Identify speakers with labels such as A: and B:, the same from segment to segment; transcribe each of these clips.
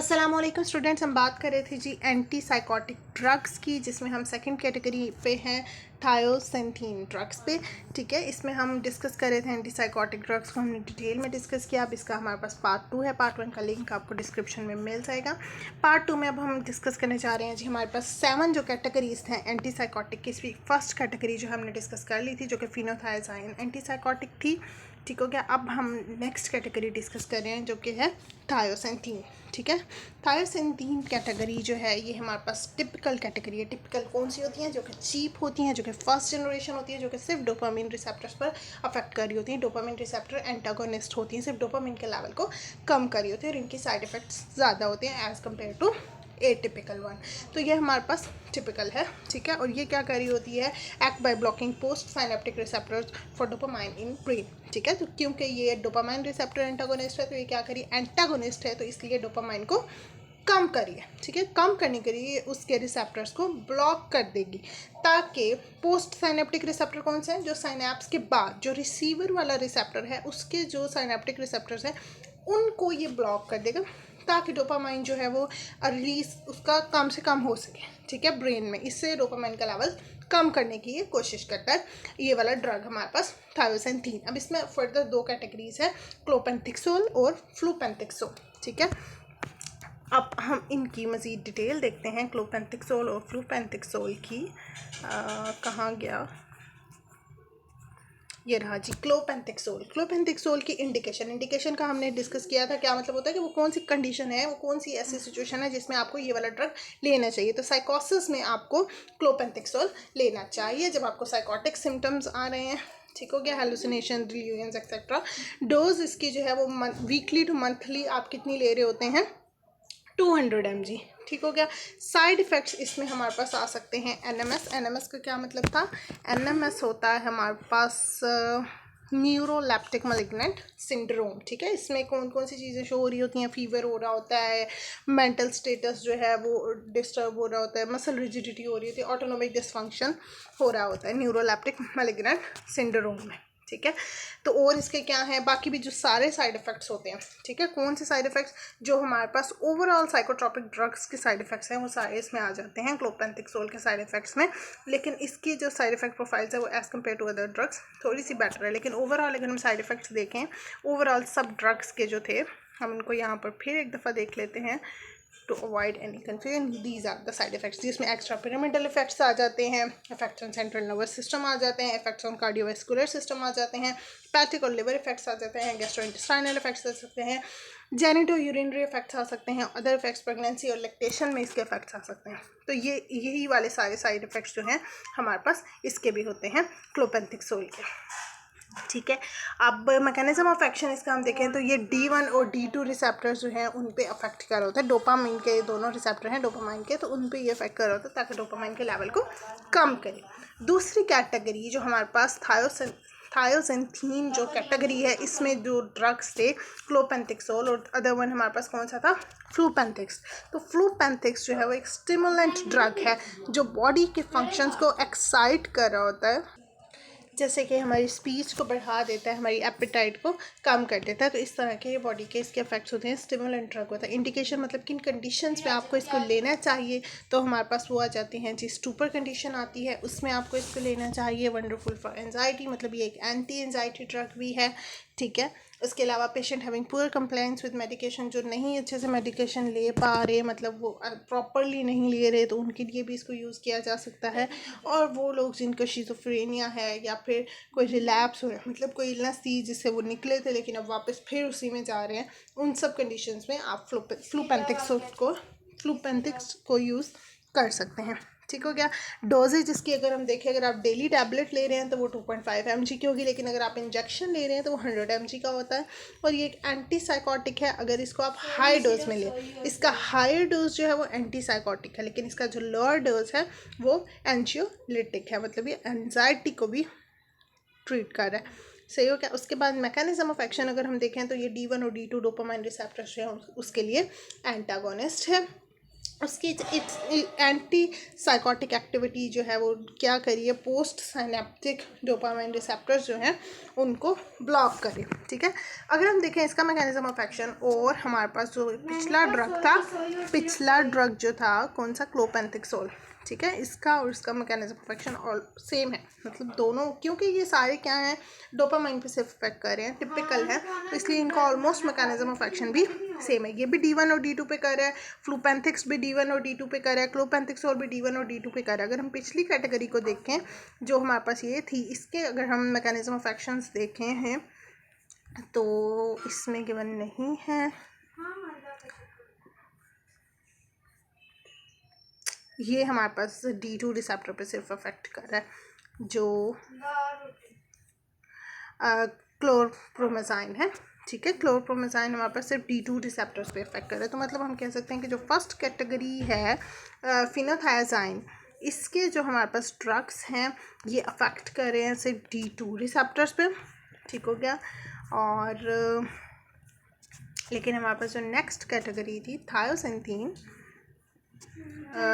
A: अस्सलामुअलैकुम स्टूडेंट्स, हम बात कर रहे थे जी एंटी साइकोटिक ड्रग्स की, जिसमें हम सेकंड कैटेगरी पे हैं थायोसेंथीन ड्रग्स पे। ठीक है, इसमें हम डिस्कस कर रहे थे एंटी साइकोटिक ड्रग्स को, हमने डिटेल में डिस्कस किया। अब इसका हमारे पास पार्ट 2 है। पार्ट 1 का लिंक आपको डिस्क्रिप्शन में मिल जाएगा। पार्ट 2 में अब हम डिस्कस करने जा रहे हैं जी हमारे पास 7 जो कैटेगरीज थे एंटी साइकोटिक की। इसकी फर्स्ट कैटेगरी जो हमने डिस्कस कर ली थी, जो कि फिनोथायजाइन एंटी साइकोटिक थी। ठीक हो गया। अब हम नेक्स्ट कैटेगरी डिस्कस कर रहे हैं जो कि है थायोसेंथीन। ठीक है, थायोसेंथीन कैटेगरी जो है ये हमारे पास टिपिकल कैटेगरी है। टिपिकल कौन सी होती हैं? जो कि चीप होती हैं, जो कि फर्स्ट जनरेशन होती है, जो कि सिर्फ डोपामिन रिसेप्टर्स पर अफेक्ट कर रही होती हैं। डोपामिन रिसेप्टर एंटागोनिस्ट होती हैं, सिर्फ डोपामिन के लेवल को कम कर रही होती है और इनकी साइड इफ़ेक्ट्स ज़्यादा होते हैं as compare to a typical one. तो ये हमारे पास टिपिकल है। ठीक है, और ये क्या कर रही होती है? Act by blocking post synaptic receptors for dopamine in brain. ठीक है, तो क्योंकि ये डोपामाइन रिसेप्टर एंटागोनिस्ट है, तो ये क्या करिए? एंटागोनिस्ट है, तो इसलिए डोपामाइन को कम करिए। ठीक है, कम करने के लिए उसके रिसेप्टर्स को ब्लॉक कर देगी, ताकि पोस्ट साइनेप्टिक रिसेप्टर कौन से हैं? जो साइनेप्स के बाद जो रिसीवर वाला रिसेप्टर है, उसके जो साइनेप्टिक रिसेप्टर्स हैं उनको ये ब्लॉक कर देगा, ताकि डोपामाइन जो है वो रिलीज उसका कम से कम हो सके। ठीक है, ब्रेन में इससे डोपामाइन का लेवल कम करने की ये कोशिश करता है ये वाला ड्रग हमारे पास थायोसेंथीन। अब इसमें फर्दर 2 कैटेगरीज है, क्लोपेंथिक्सोल और फ्लूपेंथिक्सोल। ठीक है, अब हम इनकी मज़ीद डिटेल देखते हैं क्लोपेंथिक्सोल और फ्लूपेंथिक्सोल की। कहाँ गया? ये रहा जी क्लोपेंथिक्सोल। क्लोपेंथिक्सोल की इंडिकेशन का हमने डिस्कस किया था। क्या मतलब होता है कि वो कौन सी कंडीशन है, वो कौन सी ऐसी सिचुएशन है जिसमें आपको ये वाला ड्रग लेना चाहिए। तो साइकोसिस में आपको क्लोपेंथिक्सोल लेना चाहिए, जब आपको साइकोटिक सिम्टम्स आ रहे हैं। ठीक हो गया, हेलुसिनेशन, डिल्यूजन्स एक्सेट्रा। डोज इसकी जो है वो वीकली टू मंथली आप कितनी ले रहे होते हैं? 200 mg। ठीक हो गया। साइड इफ़ेक्ट्स इसमें हमारे पास आ सकते हैं एनएमएस का क्या मतलब था? एनएमएस होता है हमारे पास न्यूरोलेप्टिक मैलिग्नेंट सिंड्रोम। ठीक है, इसमें कौन कौन सी चीज़ें शो हो रही होती हैं? फीवर हो रहा होता है, मेंटल स्टेटस जो है वो डिस्टर्ब हो रहा होता है, मसल रिजिडिटी हो रही होती है, ऑटोनोमिक डिसफंक्शन हो रहा होता है न्यूरोलेप्टिक मैलिग्नेंट सिंड्रोम में। ठीक है, तो और इसके क्या है बाकी भी जो सारे साइड इफ़ेक्ट्स होते हैं। ठीक है, कौन से साइड इफ़ेक्ट्स? जो हमारे पास ओवरऑल साइकोट्रोपिक ड्रग्स के साइड इफ़ेक्ट्स हैं वो सारे इसमें आ जाते हैं क्लोपेंथिक्सोल के साइड इफ़ेक्ट्स में। लेकिन इसकी जो साइड इफ़ेक्ट प्रोफाइल्स है वो as compare to other drugs थोड़ी सी बेटर है। लेकिन ओवरऑल अगर हम साइड इफ़ेक्ट्स देखें, ओवरऑल सब ड्रग्स के जो थे, हम उनको यहाँ पर फिर एक दफ़ा देख लेते हैं to avoid any confusion. These are the side effects, जिसमें एक्स्ट्रा पिरामिडल इफेक्ट्स आ जाते हैं, effects on central nervous system आ जाते हैं, इफेक्ट्स ऑन कार्डियोवैस्कुलर सिस्टम आ जाते हैं, पैथिक और लिवर इफेक्ट्स आ जाते हैं, गैस्ट्रोइंटेस्टाइनल इफेक्ट्स आ सकते हैं, जेनिटो यूरिनरी इफेक्ट्स आ सकते हैं, अदर इफेक्ट्स प्रेगनेंसी और लैक्टेशन में इसके इफेक्ट्स आ सकते हैं। तो ये यही वाले सारे साइड इफेक्ट्स जो हैं हमारे पास इसके भी होते हैं क्लोपेंथिक्सोल के। ठीक है, अब मैकेनिज्म ऑफ एक्शन इसका हम देखें तो ये D1 और D2 रिसेप्टर्स जो हैं उन पे अफेक्ट कर रहा होता है। डोपामाइन के दोनों रिसेप्टर हैं डोपामाइन के, तो उन पे ये अफेक्ट कर रहा होता है ताकि डोपामाइन के लेवल को कम करे। दूसरी कैटेगरी जो हमारे पास थायोसेंथीन जो कैटेगरी है, इसमें जो ड्रग्स थे क्लोपेंथिक्सोल और अदर वन हमारे पास कौन सा था? फ्लूपेंथिक्स। तो फ्लूपेंथिक्स जो है वो एक स्टिमुलेंट ड्रग है जो बॉडी के फंक्शंस को एक्साइट कर रहा होता है, जैसे कि हमारी स्पीच को बढ़ा देता है, हमारी एपेटाइट को कम कर देता है। तो इस तरह के बॉडी के इसके इफेक्ट्स होते हैं। स्टिमुलेंट ड्रग होता है। इंडिकेशन मतलब किन कंडीशंस में आपको इसको लेना चाहिए, तो हमारे पास वो आ जाती हैं जी स्टूपर कंडीशन आती है, उसमें आपको इसको लेना चाहिए। वंडरफुल फॉर एंजाइटी, मतलब ये एक एंटी एंजाइटी ड्रग भी है। ठीक है, उसके अलावा patient having poor compliance with medication, जो नहीं अच्छे से मेडिकेशन ले पा रहे, मतलब वो प्रॉपरली नहीं ले रहे, तो उनके लिए भी इसको यूज़ किया जा सकता है। और वो लोग जिनको शिज़ोफ्रेनिया है या फिर कोई रिलैप्स हो रहा है, मतलब कोई इलनेस थी जिससे वो निकले थे लेकिन अब वापस फिर उसी में जा रहे हैं, उन सब कंडीशंस में आप फ्लूपेंथिक्स को यूज़ कर सकते हैं। ठीक हो गया। डोजेज इसकी अगर हम देखें, अगर आप डेली टैबलेट ले रहे हैं तो वो 2.5 mg की होगी, लेकिन अगर आप इंजेक्शन ले रहे हैं तो वो 100 mg का होता है। और ये एक एंटी साइकोटिक है। अगर इसको आप हाई डोज में लें, इसका हायर डोज जो है वो एंटी साइकोटिक है, लेकिन इसका जो लोअर डोज है वो एंशियोलिटिक है, मतलब ये एंजाइटी को भी ट्रीट कर रहा है। सही हो क्या? उसके बाद मैकेनिज्म ऑफ एक्शन अगर हम देखें तो ये D1 और D2 डोपामाइन रिसेप्टर्स हैं उसके लिए एंटागोनिस्ट है। उसकी एंटी साइकोटिक एक्टिविटी जो है वो क्या करिए, पोस्ट साइनेप्टिक डोपामाइन रिसेप्टर्स जो हैं उनको ब्लॉक करे। ठीक है, अगर हम देखें इसका मैकेनिज्म ऑफ एक्शन, और हमारे पास जो पिछला ड्रग जो था कौन सा, क्लोपेंथिक्सोल। ठीक है, इसका और इसका mechanism of action all same है, मतलब दोनों, क्योंकि ये सारे क्या हैं, डोपामाइन पे सिर्फ इफेक्ट कर रहे हैं, टिपिकल है, तो इसलिए इनका ऑलमोस्ट मैकेनिज्म ऑफ एक्शन भी सेम है। ये भी D1 और D2 पे कर रहा है, फ्लूपेंथिक्स भी D1 और D2 पे कर रहा है, क्लोपेंथिक्सोल भी D1 और D2 पे कर रहा है। अगर हम पिछली कैटेगरी को देखें जो हमारे पास ये थी, इसके अगर हम मैकेनिज्म ऑफ एक्शंस देखे हैं तो इसमें गिवन नहीं है, ये हमारे पास D2 रिसेप्टर पे सिर्फ अफेक्ट कर रहा है जो क्लोरप्रोमेजाइन है। ठीक है, क्लोरप्रोमेजाइन हमारे पास सिर्फ D2 रिसेप्टर्स पे इफेक्ट कर रहा है। तो मतलब हम कह सकते हैं कि जो फर्स्ट कैटेगरी है फिनोथायाजाइन, इसके जो हमारे पास ड्रग्स हैं ये अफेक्ट कर रहे हैं सिर्फ D2 रिसेप्टर्स पे। ठीक हो गया, और लेकिन हमारे पास जो नेक्स्ट कैटेगरी थी थायोसिंथीन,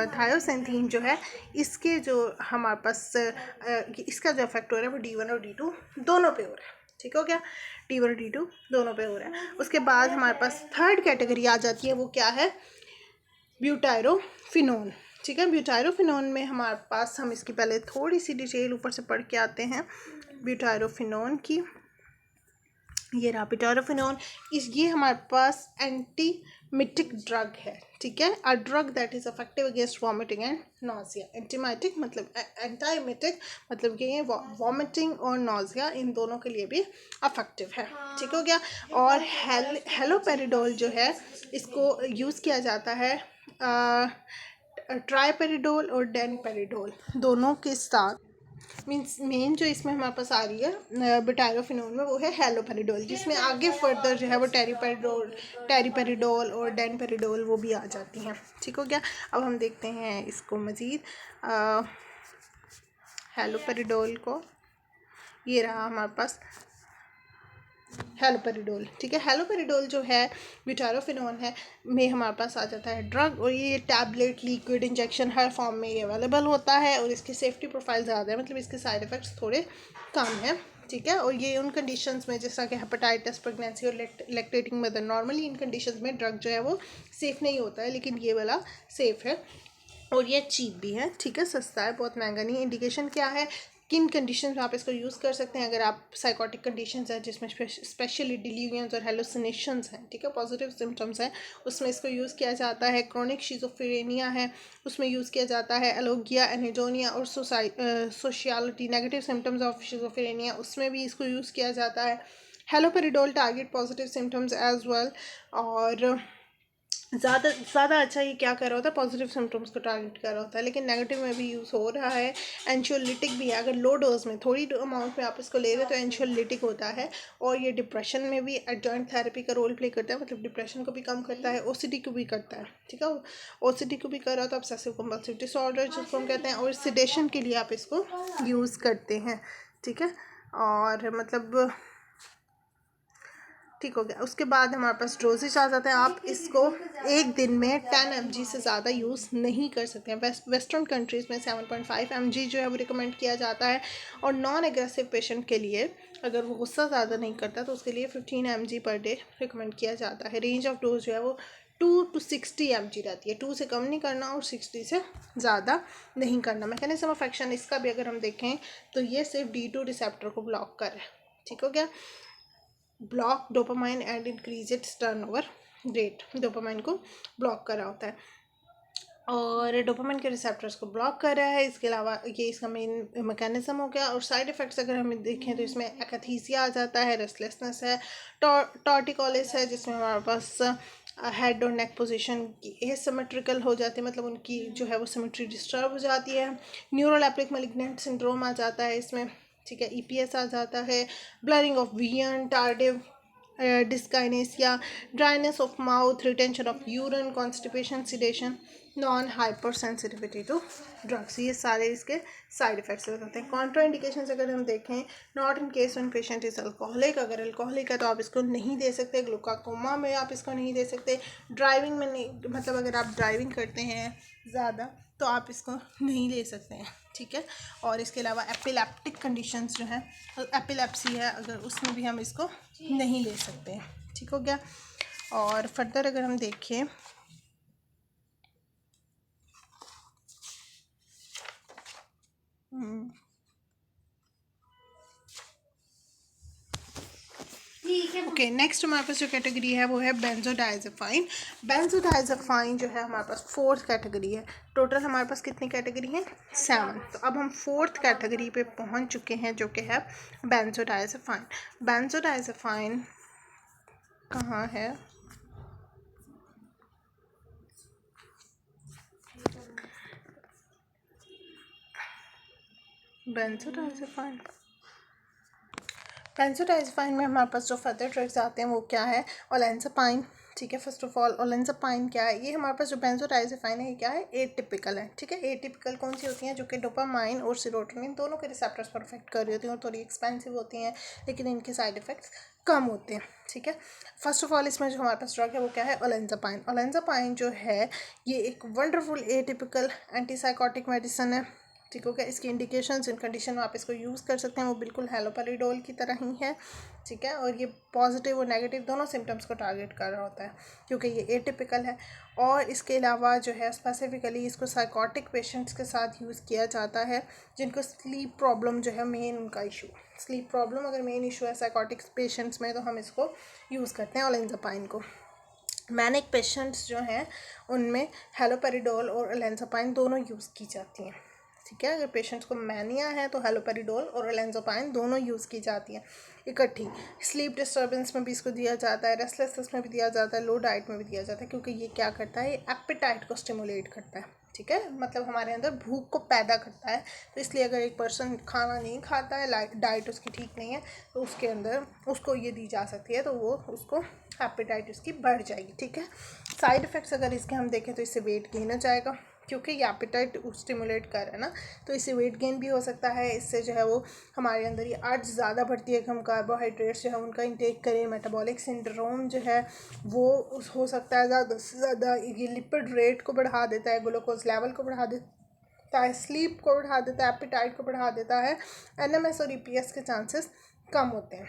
A: थायोसिंथीन जो है इसके जो हमारे पास इसका जो इफेक्ट हो रहा है वो D1 और D2 दोनों पे हो रहा है। ठीक हो गया, D1 और D2 दोनों पे हो रहा है। उसके बाद हमारे पास थर्ड कैटेगरी आ जाती है, वो क्या है, ब्यूटायरोफिनोन। ठीक है, ब्यूटायरोफिनोन में हमारे पास, हम इसकी पहले थोड़ी सी डिटेल ऊपर से पढ़ के आते हैं ब्यूटायरोफिनोन की। ये रहा ब्यूटायरोफिनोन, ये हमारे पास एंटीमिटिक ड्रग है। ठीक है, a drug that is effective against vomiting and nausea. Antiemetic मतलब एंटाइमिटिक मतलब कि ये वॉमिटिंग और नोजिया इन दोनों के लिए भी इफेक्टिव है। ठीक हो गया, और हेलोपेरिडोल जो है इसको यूज़ किया जाता है ट्राइपेरिडोल और डेनपेरिडोल दोनों के साथ। मीन्स मेन जो इसमें हमारे पास आ रही है ब्यूटायरोफिनोन में वो है हेलोपेरिडोल, जिसमें आगे फर्दर जो है वो टेरिपेरिडोल और डेनपेरिडोल वो भी आ जाती हैं। ठीक हो गया, अब हम देखते हैं इसको मज़ीद हेलोपेरिडोल को। ये रहा हमारे पास हेलोपेरिडोल। ठीक है, हेलोपेरिडोल जो है ब्यूटायरोफिनोन है में हमारे पास आ जाता है ड्रग, और ये टैबलेट, लिक्विड, इंजेक्शन हर फॉर्म में ये अवेलेबल होता है, और इसकी सेफ्टी प्रोफाइल ज़्यादा है, मतलब इसके साइड इफ़ेक्ट्स थोड़े कम हैं। ठीक है, और ये उन कंडीशंस में जिस तरह के हेपेटाइटिस, प्रेगनेंसी और lactating mother, normally in conditions में ड्रग जो है वो सेफ़ नहीं होता है, लेकिन ये वाला सेफ़ है और ये चीप भी है। ठीक है, सस्ता है, बहुत महंगा नहीं। इंडिकेशन क्या है, किन कंडीशन में आप इसको यूज़ कर सकते हैं, अगर आप साइकोटिक कंडीशंस है जिसमें स्पेशली डिलीरियंस और हेलुसिनेशंस हैं, ठीक है, पॉजिटिव सिम्टम्स हैं, उसमें इसको यूज़ किया जाता है। क्रोनिक शिज़ोफ्रेनिया है उसमें यूज़ किया जाता है। एलोगिया, एनिडोनिया और sociality, negative symptoms of schizophrenia, उसमें भी इसको यूज़ किया जाता है। Haloperidol target positive symptoms as well, और ज़्यादा अच्छा ये क्या कर रहा होता है, पॉजिटिव सिम्टम्स को टारगेट कर रहा होता है, लेकिन नेगेटिव में भी यूज़ हो रहा है। एंशियोलिटिक भी है, अगर लो डोज में, थोड़ी अमाउंट में आप इसको ले रहे हो तो एंशियोलिटिक होता है, और ये डिप्रेशन में भी एडजॉइंट थेरेपी का रोल प्ले करता है, मतलब डिप्रेशन को भी कम करता है, ओसीडी को भी करता है। ठीक है, ओसीडी को भी कर रहा हो तो ऑब्सेसिव कंपल्सिव डिसऑर्डर जिसको हम कहते हैं, और सिडेशन के लिए आप इसको यूज़ करते हैं। ठीक है, और मतलब ठीक हो गया। उसके बाद हमारे पास डोजेज आ जाते हैं। आप इसको एक दिन में 10 mg से ज़्यादा यूज़ नहीं कर सकते हैं। वेस्टर्न कंट्रीज़ में 7.5 mg जो है वो रिकमेंड किया जाता है, और नॉन एग्रेसिव पेशेंट के लिए, अगर वो गुस्सा ज़्यादा नहीं करता तो उसके लिए 15 mg पर डे रिकमेंड किया जाता है। रेंज ऑफ डोज जो है वो 2 to 60 mg रहती है, 2 से कम नहीं करना और 60 से ज़्यादा नहीं करना। मैकेनिज्म ऑफ एक्शन इसका भी अगर हम देखें तो ये सिर्फ D2 रिसेप्टर को ब्लॉक कर रहा है। ठीक हो गया, block dopamine and increase its turnover rate, dopamine को ब्लॉक कर रहा होता है और डोपामाइन के रिसेप्टर्स को ब्लॉक कर रहा है। इसके अलावा ये इसका मेन मैकेनिज्म हो गया। और साइड इफ़ेक्ट्स अगर हम देखें तो इसमें एकथीसिया आ जाता है, रेस्टलेसनेस है, टॉर्टिकोलिस है जिसमें हमारे पास हेड और नेक पोजीशन एसिमेट्रिकल हो जाती है, मतलब उनकी जो है वो सिमेट्री डिस्टर्ब हो जाती है। न्यूरोलैप्टिक मैलिग्नेंट सिंड्रोम आ जाता है इसमें। ठीक है, EPS आ जाता है, blurring of vision, tardive dyskinesia, dryness of mouth, retention of urine, constipation, sedation, non hyper sensitivity to drugs, ये सारे इसके साइड इफ़ेक्ट्स होते हैं. कॉन्ट्रा इंडिकेशन अगर हम देखें, not in case one patient is alcoholic, अगर अल्कोहलिक है तो आप इसको नहीं दे सकते, ग्लूकाकोमा में आप इसको नहीं दे सकते, ड्राइविंग में नहीं, मतलब अगर आप ड्राइविंग करते हैं ज़्यादा तो आप इसको नहीं ले सकते हैं. ठीक है. और इसके अलावा एपिलेप्टिक कंडीशंस जो हैं, एपिलेप्सी है अगर, उसमें भी हम इसको नहीं ले सकते हैं. ठीक हो गया. और फर्दर अगर हम देखें, ओके, नेक्स्ट हमारे पास जो कैटेगरी है वो है बेंजोडाइजेपाइन. बेंजोडाइजेपाइन जो है हमारे पास फोर्थ कैटेगरी है. टोटल हमारे पास कितनी कैटेगरी है? 7. तो अब हम फोर्थ कैटेगरी पे पहुंच चुके हैं जो कि है बेंजोडाइजेपाइन. बेंजोडाइजेपाइन कहाँ है? बेंजोडाइजेपाइन में हमारे पास जो फर्दर ड्रग्स आते हैं वो क्या है? ओलेंजापाइन. ठीक है. फर्स्ट ऑफ ऑल ओलेंजापाइन क्या है? ये हमारे पास जो बेंजोडाइजेपाइन है ये क्या है? एटिपिकल है. ठीक है. एटिपिकल कौन सी होती हैं? जो कि डोपामाइन और सेरोटोनिन दोनों के रिसेप्टर्स पर इफेक्ट कर रही होती हैं और थोड़ी एक्सपेंसिव होती हैं, लेकिन इनके साइड इफेक्ट्स कम होते हैं. ठीक है. फर्स्ट ऑफ ऑल इसमें जो हमारे पास ड्रग है वो क्या है? ओलेंजापाइन. ओलेंजापाइन जो है ये एक वंडरफुल एटिपिकल एंटीसाइकोटिक मेडिसिन है. ठीक हो गया. इसकी इंडिकेशंस इन कंडीशन में आप इसको यूज़ कर सकते हैं, वो बिल्कुल हेलोपेरिडोल की तरह ही है. ठीक है. और ये पॉजिटिव और नेगेटिव दोनों सिम्टम्स को टारगेट कर रहा होता है क्योंकि ये एटिपिकल है. और इसके अलावा जो है स्पेसिफिकली इसको साइकोटिक पेशेंट्स के साथ यूज़ किया जाता है जिनको स्लीप प्रॉब्लम जो है मेन उनका इशू, स्लीप प्रॉब्लम अगर मेन इशू है साइकोटिक पेशेंट्स में तो हम इसको यूज़ करते हैं ओलेंजापाइन को. मैनिक पेशेंट्स जो हैं उनमें हेलोपेरिडोल और ओलेंजापाइन दोनों यूज़ की जाती हैं. ठीक है. अगर पेशेंट्स को मैनिया है तो हेलोपेरिडोल और ओलेंजापाइन दोनों यूज़ की जाती हैं इकट्ठी. स्लीप डिस्टर्बेंस में भी इसको दिया जाता है, रेस्टलेसनेस में भी दिया जाता है, लो डाइट में भी दिया जाता है क्योंकि ये क्या करता है? ये एपेटाइट को स्टिमुलेट करता है. ठीक है. मतलब हमारे अंदर भूख को पैदा करता है. तो इसलिए अगर एक पर्सन खाना नहीं खाता है, डाइट उसकी ठीक नहीं है, तो उसके अंदर उसको ये दी जा सकती है तो वो उसको एपेटाइट उसकी बढ़ जाएगी. ठीक है. साइड इफ़ेक्ट्स अगर इसके हम देखें तो इससे वेट गेन हो जाएगा क्योंकि ये एपेटाइट स्टिमुलेट कर रहा है ना, तो इससे वेट गेन भी हो सकता है. इससे जो है वो हमारे अंदर ये अर्ज ज़्यादा बढ़ती है कि हम कार्बोहाइड्रेट्स जो है उनका इंटेक करें. मेटाबॉलिक सिंड्रोम जो है वो हो सकता है ज़्यादा से ज़्यादा. ये लिपिड रेट को बढ़ा देता है, ग्लूकोज लेवल को बढ़ा देता है, स्लीप को बढ़ा देता है, एपेटाइट को बढ़ा देता है. एनएमएस और ईपीएस के चांसेस कम होते हैं.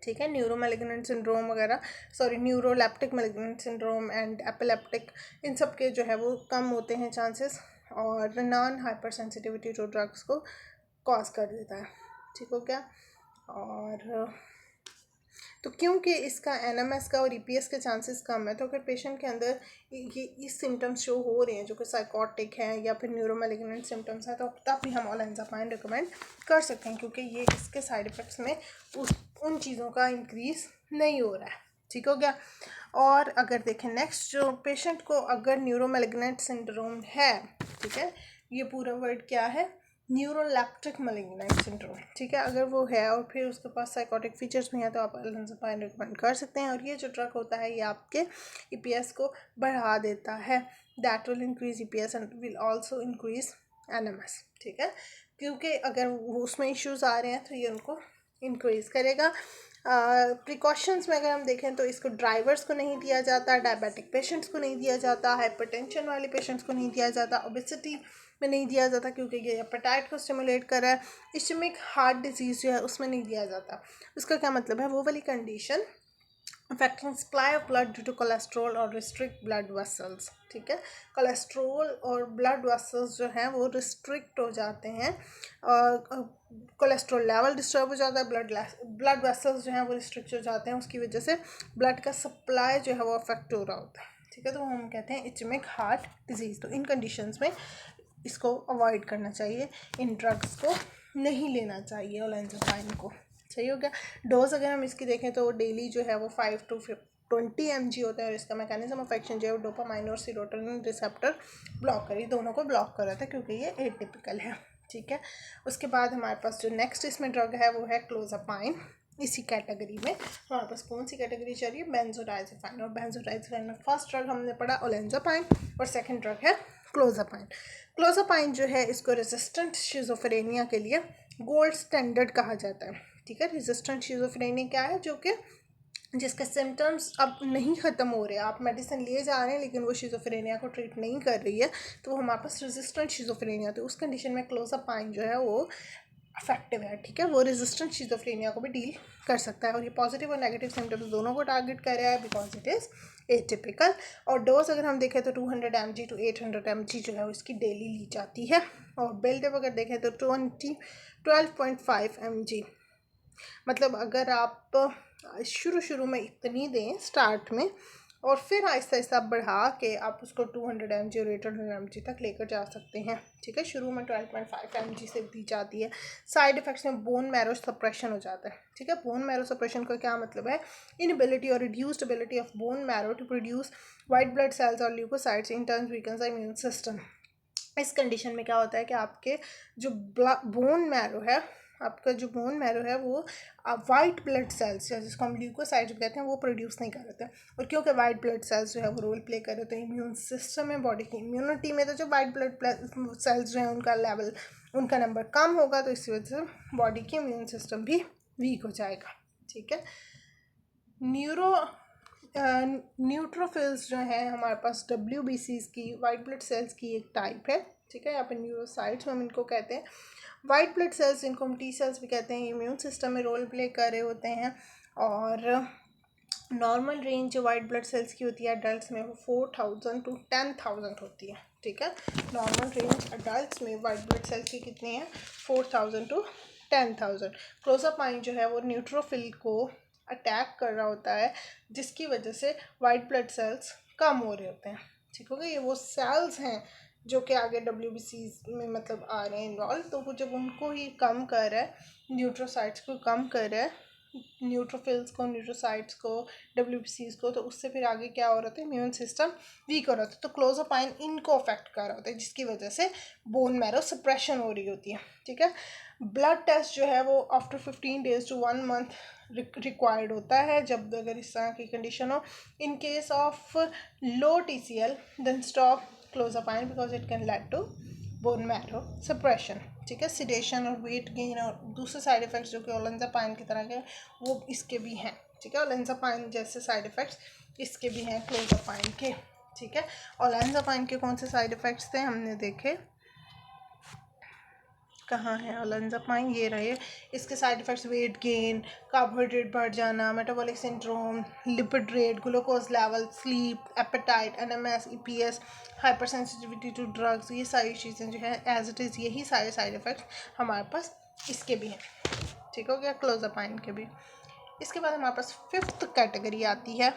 A: ठीक है. न्यूरो मैलिग्नेंट सिंड्रोम वगैरह, sorry neuroleptic malignant syndrome and epileptic, इन सब के जो है वो कम होते हैं चांसेस और non hyper sensitivity to drugs को कॉज कर देता है. ठीक हो गया. और तो क्योंकि इसका एनएमएस का और ईपीएस के चांसेस कम है तो अगर पेशेंट के अंदर ये सिम्टम्स शो हो रहे हैं जो कि साइकोटिक है या फिर न्यूरोमैलिग्नेंट सिम्टम्स है तो तब भी हम ओलेंजापाइन रिकमेंड कर सकते हैं क्योंकि ये इसके साइड इफ़ेक्ट्स में उन चीज़ों का इंक्रीज़ नहीं हो रहा है. ठीक हो गया. और अगर देखें नेक्स्ट जो पेशेंट को अगर न्यूरोमैलिग्नेंट सिंड्रोम है, ठीक है, ये पूरा वर्ड क्या है? Neuroleptic malignant syndrome. ठीक है. अगर वो है और फिर उसके पास साइकोटिक फीचर्स भी हैं तो आप ओलेंजापाइन रिकमेंड कर सकते हैं. और ये जो ड्रग होता है ये आपके ईपीएस को बढ़ा देता है. That will increase EPS and will also increase NMS. ठीक है. क्योंकि अगर उसमें इश्यूज आ रहे हैं तो ये उनको इंक्रीज़ करेगा. प्रिकॉशंस में अगर हम देखें तो इसको ड्राइवर्स को नहीं दिया जाता, डायबिटिक पेशेंट्स को नहीं दिया जाता, हाइपरटेंशन वाले पेशेंट्स को नहीं दिया जाता, ओबेसिटी में नहीं दिया जाता क्योंकि ये एपेटाइट को स्टिमुलेट कर रहा है. इस्केमिक हार्ट डिजीज़ जो है उसमें नहीं दिया जाता. उसका क्या मतलब है? वो वाली condition affecting supply of blood due to cholesterol और restrict blood vessels. ठीक है. कोलेस्ट्रोल और ब्लड वेसल्स जो हैं वो रिस्ट्रिक्ट हो जाते हैं, कोलेस्ट्रोल लेवल डिस्टर्ब हो जाता है, ब्लड वेसल्स जो हैं वो रिस्ट्रिक्ट हो जाते हैं, उसकी वजह से ब्लड का सप्लाई जो है वो अफेक्ट हो रहा होता है. ठीक है. तो हम कहते हैं इस्केमिक हार्ट डिजीज़. तो इन कंडीशंस में इसको अवॉइड करना चाहिए, इन ड्रग्स को नहीं लेना चाहिए ओलेंजापाइन को. सही हो गया. डोज अगर हम इसकी देखें तो डेली जो है वो 5 to 20 mg होता है और इसका मैकेनिज्म ऑफ एक्शन जो है वो डोपामाइन और सेरोटोनिन रिसेप्टर ब्लॉक करी, दोनों को ब्लॉक कर रहा था क्योंकि ये एटिपिकल है. ठीक है. उसके बाद हमारे पास जो नेक्स्ट इसमें ड्रग है वो है क्लोजापाइन. इसी कैटेगरी में हमारे पास कौन सी कैटेगरी चल रही है, बेंजोडाइजेपाइन। और बेंजोडाइजेपाइन में फर्स्ट ड्रग हमने पढ़ा ओलेंजापाइन और सेकंड ड्रग है क्लोजापाइन। क्लोजापाइन जो है इसको रेजिस्टेंट शिजोफ्रेनिया के लिए गोल्ड स्टैंडर्ड कहा जाता है। ठीक है, रेजिस्टेंट शिजोफ्रेनिया क्या है, जो कि जिसके सिम्टम्स अब नहीं ख़त्म हो रहे, आप मेडिसिन लिए जा रहे हैं लेकिन वो शिजोफ्रेनिया को ट्रीट नहीं कर रही है, तो वो हमारे पास रेजिस्टेंट शिजोफ्रेनिया, तो उस कंडीशन में क्लोजापाइन जो है वो इफेक्टिव है। ठीक है, वो रेजिस्टेंट शिजोफ्रेनिया को भी डील कर सकता है और ये पॉजिटिव और नेगेटिव सिम्टम्स दोनों को टारगेट कर रहा है बिकॉज इट इज़ एटिपिकल। और डोज अगर हम देखें तो 200 mg to 800 mg जो है वो इसकी डेली ली जाती है। और बेल्ट अगर देखें तो 12.5 mg, मतलब अगर आप शुरू में इतनी दें स्टार्ट में और फिर आहिस्ता आहिस्ता बढ़ा के आप उसको 200 mg और 800 mg तक लेकर जा सकते हैं। ठीक है, शुरू में 12.5 mg से दी जाती है। साइड इफ़ेक्ट्स में बोन मैरो सप्रेशन हो जाता है। ठीक है, बोन मैरो सप्रेशन का क्या मतलब है, इनएबिलिटी और reduced ability of bone marrow to produce white blood cells और leukocytes in turns weakens the immune system. इस कंडीशन में क्या होता है कि आपके जो बोन मैरो है, आपका जो बोन मैरो है वो वाइट ब्लड सेल्स जिसको हम ल्यूकोसाइट्स कहते हैं वो प्रोड्यूस नहीं कर रहे थे। और क्योंकि वाइट ब्लड सेल्स जो है वो रोल प्ले कर रहे थे इम्यून सिस्टम में, बॉडी की इम्यूनिटी में, तो जो वाइट ब्लड सेल्स जो है उनका लेवल, उनका नंबर कम होगा, तो इसी वजह से बॉडी की इम्यून सिस्टम भी वीक हो जाएगा। ठीक है, न्यूट्रोफिल्स जो है हमारे पास WBCs की, वाइट ब्लड सेल्स की एक टाइप है। ठीक है, यहाँ पे न्यूरोसाइट्स हम इनको कहते हैं। वाइट ब्लड सेल्स, इनको हम T सेल्स भी कहते हैं, इम्यून सिस्टम में रोल प्ले कर रहे होते हैं। और नॉर्मल रेंज जो वाइट ब्लड सेल्स की होती है अडल्ट में वो 4000 to 10,000 होती है। ठीक है, नॉर्मल रेंज अडल्ट में वाइट ब्लड सेल्स की कितनी है, 4000 to 10,000। क्लोजापाइन जो है वो न्यूट्रोफिल को अटैक कर रहा होता है जिसकी वजह से वाइट ब्लड सेल्स कम हो रहे होते हैं। ठीक हो गया, ये वो सेल्स हैं जो कि आगे WBCs में मतलब आ रहे हैं इन्वॉल्व, तो वो जब उनको ही कम कर रहा है, न्यूट्रोसाइट्स को कम कर रहा है, न्यूट्रोफिल्स को, न्यूट्रोसाइट्स को, WBCs को, तो उससे फिर आगे क्या हो रहा था, इम्यून सिस्टम वीक हो रहा था। तो क्लोजापाइन इनको अफेक्ट कर रहा होता है जिसकी वजह से बोन मैरो सप्रेशन हो रही होती है। ठीक है, ब्लड टेस्ट जो है वो after 15 days to 1 month required होता है जब अगर इस तरह की कंडीशन हो। In case of low TCL then stop clozapine because it can lead to bone marrow suppression. ठीक है, सिडेशन और वेट गेन और दूसरे साइड इफ़ेक्ट्स जो कि ओलेंजापाइन की तरह के वो इसके भी हैं। ठीक है, ओलेंजापाइन जैसे साइड इफ़ेक्ट्स इसके भी हैं क्लोजापाइन के। ठीक है, ओलेंजापाइन के कौन से साइड इफ़ेक्ट्स थे हमने देखे, कहाँ है ओलेंजापाइन, ये रहे। इसके side effects weight gain, carbohydrate बढ़ जाना, metabolic syndrome, lipid rate, glucose level, sleep, appetite, NMS, EPS, hyper sensitivity to drugs, ये सारी चीज़ें जो है एज इट इज़ यही सारे साइड इफ़ेक्ट्स हमारे पास इसके भी हैं। ठीक हो गया, क्लोजापाइन के भी। इसके बाद हमारे पास 5th कैटेगरी आती है